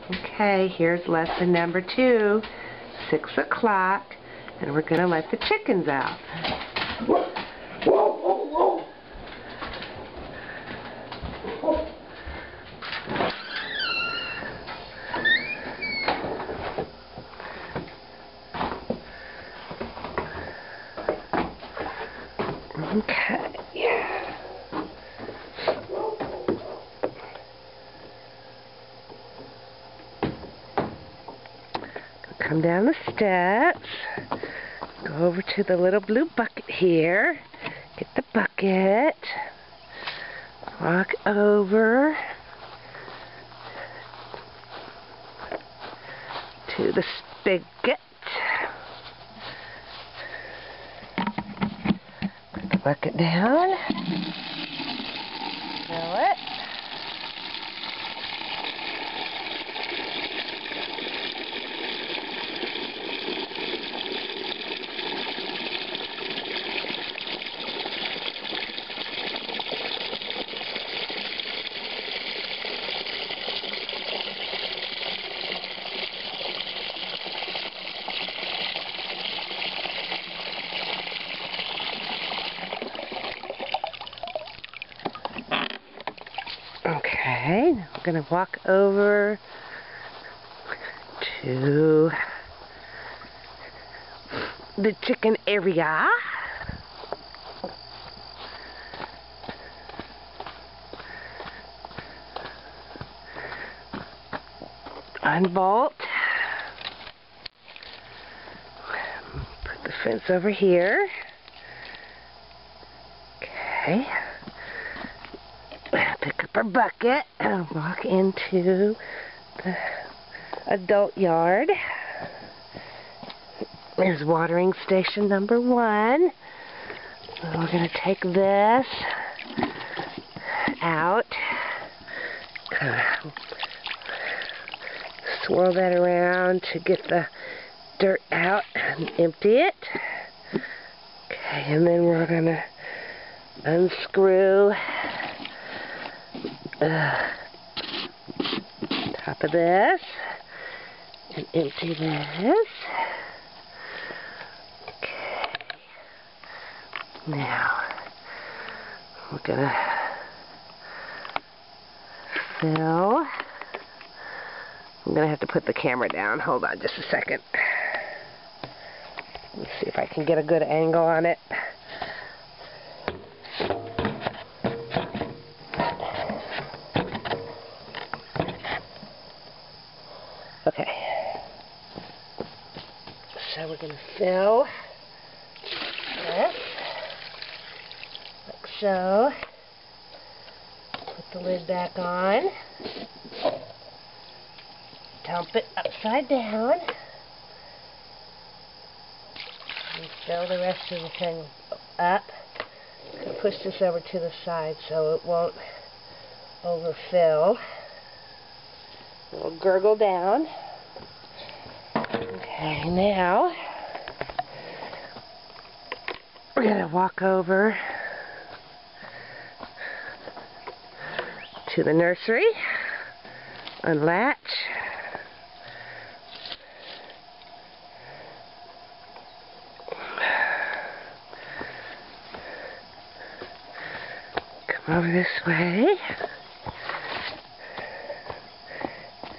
Okay, here's lesson number 2, 6 o'clock, and we're going to let the chickens out. Okay. Come down the steps, go over to the little blue bucket here, get the bucket, walk over to the spigot, put the bucket down, fill it. Okay, now we're going to walk over to the chicken area. Unbolt. Put the fence over here. Okay. Pick up our bucket and walk into the adult yard. There's watering station number 1. We're going to take this out. Swirl that around to get the dirt out and empty it. Okay, and then we're going to unscrew top of this and empty this. Okay. Now we're gonna fill. I'm gonna have to put the camera down. Hold on just a second. Let's see if I can get a good angle on it. Okay, so we're going to fill this, like so. Put the lid back on, dump it upside down, and fill the rest of the thing up. I'm going to push this over to the side so it won't overfill. It'll gurgle down. Okay, now we're going to walk over to the nursery, unlatch, come over this way.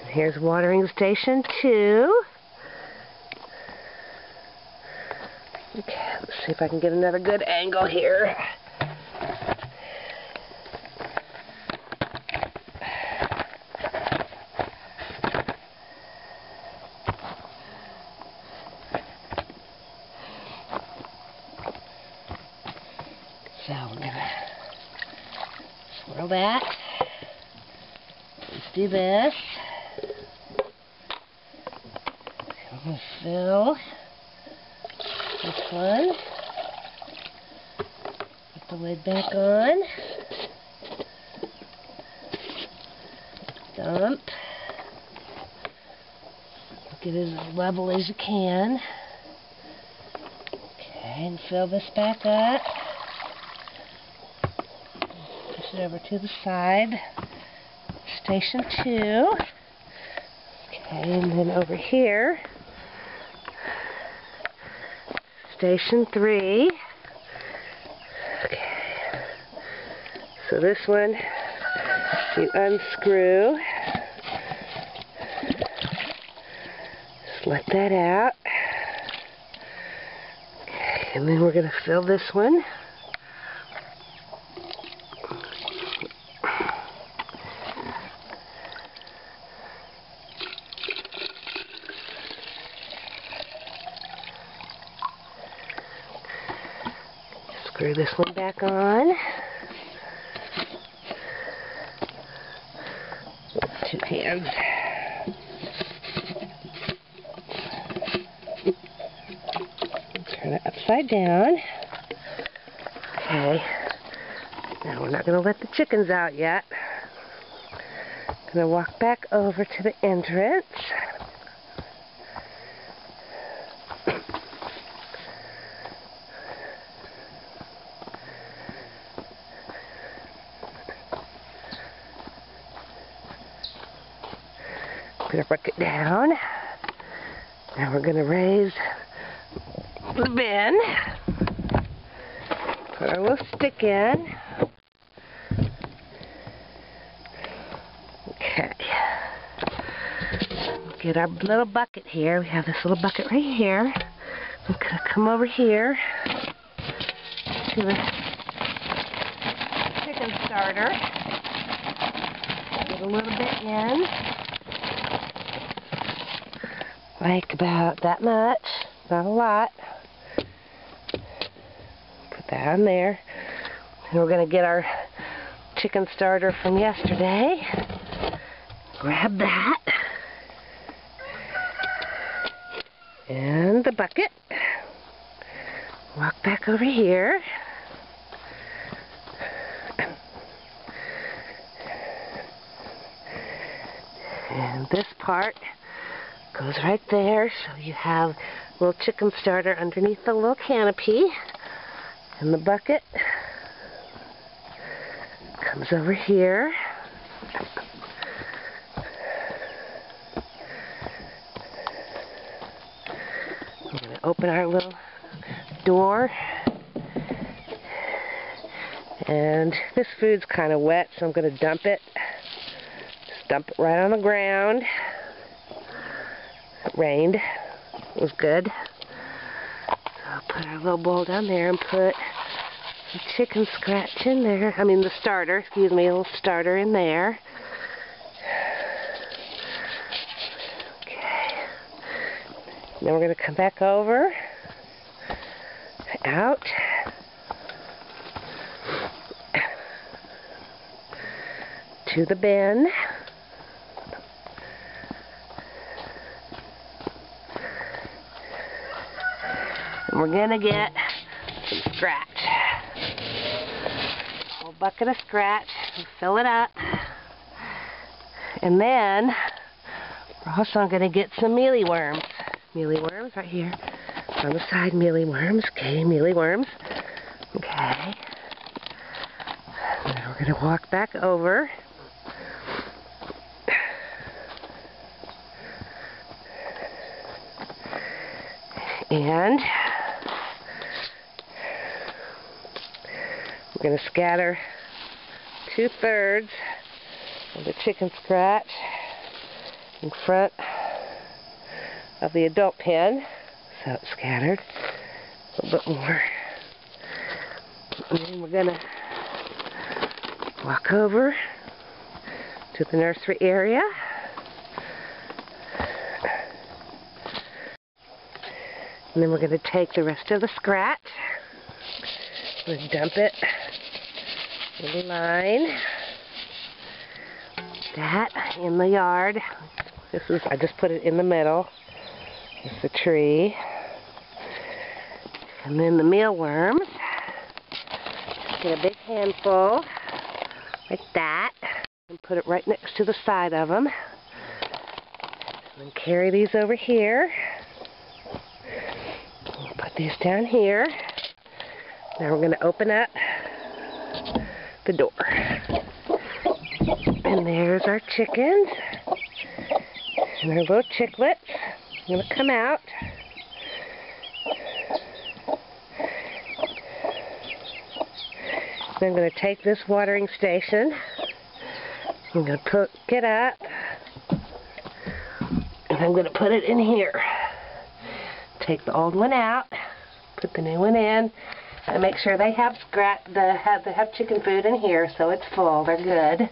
Here's watering station 2. Okay, let's see if I can get another good angle here. So we're gonna swirl that. Let's do this. I'm going to fill this one. Put the lid back on. Dump. Get it as level as you can. Okay, and fill this back up. Push it over to the side. Station 2. And then over here, station 3. Okay. So this one, you unscrew. Just let that out. Okay. And then we're going to fill this one. Screw this one back on. Two hands. Turn it upside down. Okay. Now we're not going to let the chickens out yet. I'm going to walk back over to the entrance. Put our bucket down. Now we're going to raise the bin. Put our little stick in. Okay. Get our little bucket here. We have this little bucket right here. We're going to come over here to the chicken starter. Get a little bit in. Like about that much, not a lot. Put that on there. And we're going to get our chicken starter from yesterday. Grab that. And the bucket. Walk back over here. And this part goes right there, so you have a little chicken starter underneath the little canopy. And the bucket comes over here. We're going to open our little door. And this food's kind of wet, so I'm going to dump it. Just dump it right on the ground. It rained. It was good. So I'll put our little bowl down there and put the chicken scratch in there. I mean the starter, excuse me, a little starter in there. Okay. Then we're going to come back over, out, to the bin. And we're going to get some scratch. A whole bucket of scratch. And fill it up. And then we're also going to get some mealyworms. Mealyworms right here. On the side, mealyworms. Okay, mealyworms. Okay. Now we're going to walk back over. And we're going to scatter 2/3 of the chicken scratch in front of the adult pen. So it's scattered a little bit more. And then we're going to walk over to the nursery area. And then we're going to take the rest of the scratch. We're going to dump it in the line. That in the yard. I just put it in the middle. It's the tree. And then the mealworms. Just get a big handful like that. And put it right next to the side of them. And then carry these over here. Put these down here. Now we're going to open up the door. And there's our chickens. And our little chicklets are going to come out. Then I'm going to take this watering station. I'm going to pick it up. And I'm going to put it in here. Take the old one out. Put the new one in. And make sure they have chicken food in here so it's full. They're good.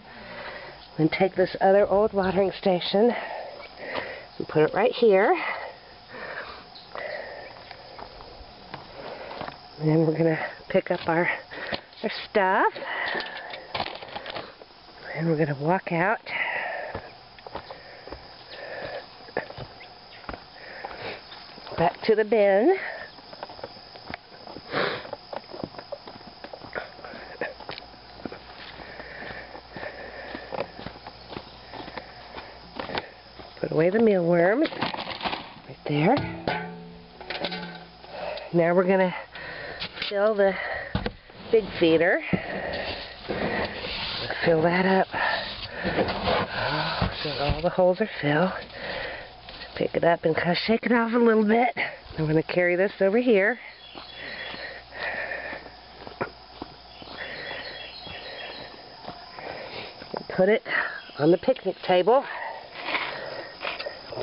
Then take this other old watering station and put it right here. And then we're going to pick up our stuff. And we're going to walk out. Back to the bin. Put away the mealworms. Right there. Now we're going to fill the big feeder. Fill that up. So all the holes are filled. Pick it up and kind of shake it off a little bit. I'm going to carry this over here. And put it on the picnic table.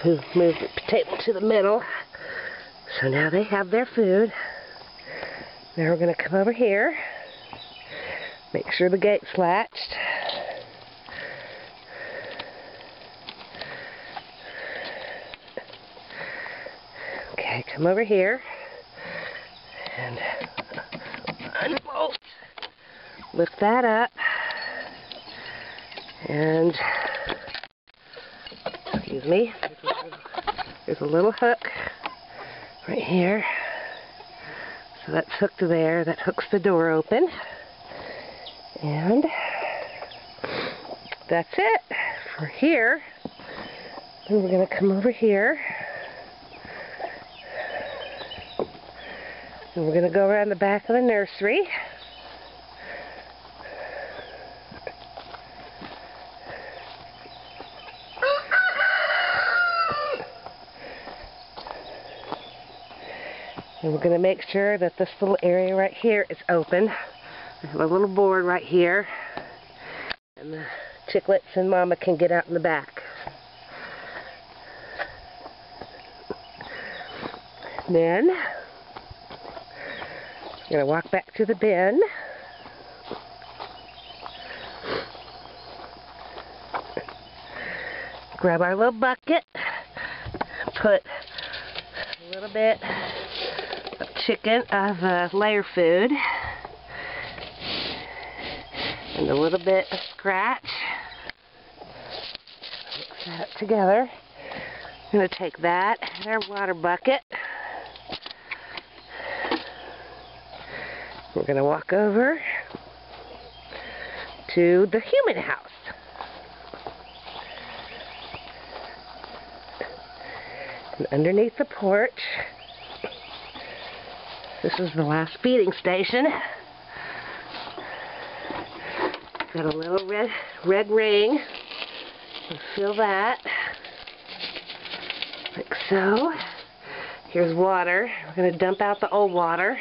Move the table to the middle. So now they have their food. Now we're going to come over here. Make sure the gate's latched. Okay, come over here and unbolt. Lift that up and, excuse me, there's a little hook right here. So that's hooked to there. That hooks the door open. And that's it for here. Then we're going to come over here. And we're going to go around the back of the nursery. And we're going to make sure that this little area right here is open. I have a little board right here. And the chicklets and Mama can get out in the back. Then I'm going to walk back to the bin. Grab our little bucket. Put a little bit of layer food. And a little bit of scratch. Mix that up together. I'm going to take that and our water bucket. We're going to walk over to the human house. And underneath the porch, this is the last feeding station. Got a little red ring. We'll fill that. Like so. Here's water. We're going to dump out the old water.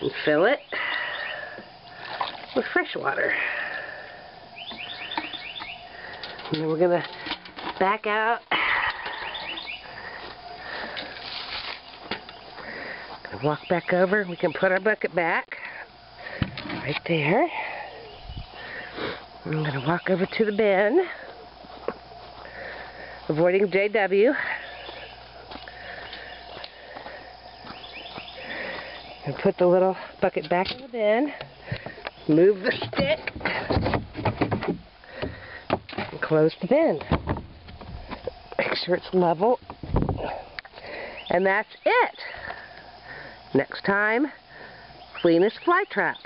And fill it with fresh water. And then we're going to back out. Gonna walk back over. We can put our bucket back. Right there. I'm going to walk over to the bin. Avoiding JW. And put the little bucket back in the bin. Move the stick. And close the bin. Make sure it's level. And that's it. Next time, cleanest fly trap.